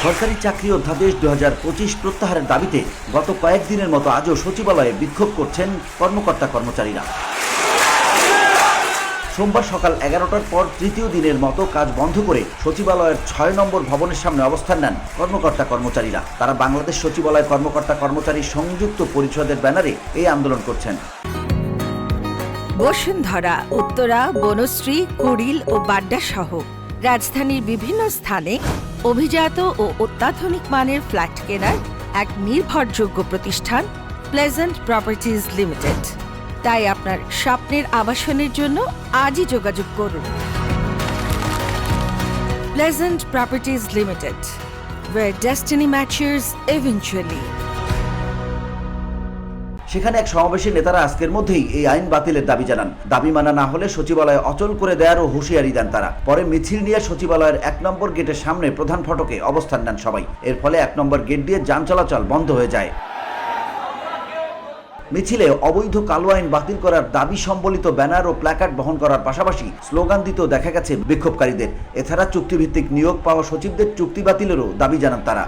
সরকারি চাকরি অধ্যাদেশ 2025 প্রত্যাহারের দাবিতে গত কয়েকদিনের মতো আজও সচিবালয়ে বিক্ষোভ করছেন কর্মকর্তা কর্মচারীরা। সোমবার সকাল 11টার পর তৃতীয় দিনের মতো কাজ বন্ধ করে সচিবালয়ের 6 নম্বর ভবনের সামনে অবস্থান নেন কর্মকর্তা কর্মচারীরা। তারা বাংলাদেশ সচিবালয় কর্মকর্তা কর্মচারী সংযুক্ত পরিষদের ব্যানারে এই আন্দোলন করছেন। বসুন্ধরা, উত্তরা, বনশ্রী, কুড়িল ও বাড্ডা সহ রাজধানীর বিভিন্ন স্থানে অভিজাত ও অত্যাধুনিক মানের ফ্ল্যাট কেনার এক নির্ভরযোগ্য প্রতিষ্ঠান প্লেজেন্ট প্রপার্টিজ লিমিটেড। তাই আপনার স্বপ্নের আবাসনের জন্য আজই যোগাযোগ করুন। Pleasant properties limited, where destiny matches eventually. সেখানে এক সমাবেশে নেতারা আজকের মধ্যেই এই আইন বাতিলের দাবি জানান। দাবি মানা না হলে সচিবালয় অচল করে দেওয়ারও হুঁশিয়ারি দেন তারা। পরে মিছিল নিয়ে সচিবালয়ের 1 নম্বর গেটের সামনে প্রধান ফটকে অবস্থান নেন সবাই। এর ফলে 1 নম্বর গেট দিয়ে যান চলাচল বন্ধ হয়ে যায়। মিছিলে অবৈধ কালো আইন বাতিল করার দাবি সম্বলিত ব্যানার ও প্ল্যাকার্ড বহন করার পাশাপাশি স্লোগান দিতেও দেখা গেছে বিক্ষোভকারীদের। এছাড়া চুক্তিভিত্তিক নিয়োগ পাওয়া সচিবদের চুক্তি বাতিলেরও দাবি জানান তারা।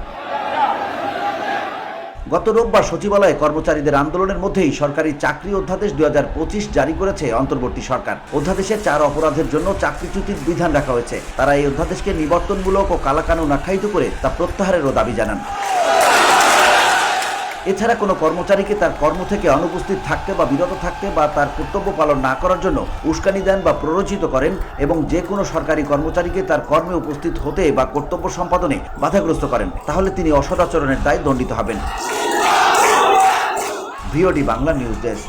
গত রোববার সচিবালয়ে কর্মচারীদের আন্দোলনের মধ্যেই সরকারি চাকরি অধ্যাদেশ 2025 জারি করেছে অন্তর্বর্তী সরকার। অধ্যাদেশে 4 অপরাধের জন্য চাকরিচ্যুতির বিধান রাখা হয়েছে। তারা এই অধ্যাদেশকে নিবর্তনমূলক ও কালাকানুন আখ্যায়িত করে তা প্রত্যাহারেরও দাবি জানান। এছাড়া কোনো কর্মচারীকে তার কর্ম থেকে অনুপস্থিত থাকতে বা বিরত থাকতে বা তার কর্তব্য পালন না করার জন্য উস্কানি দেন বা প্ররোচিত করেন এবং যে কোনো সরকারি কর্মচারীকে তার কর্মে উপস্থিত হতে বা কর্তব্য সম্পাদনে বাধাগ্রস্ত করেন, তাহলে তিনি অসদাচরণের দায়ে দণ্ডিত হবেন। VOD Bangla news desk.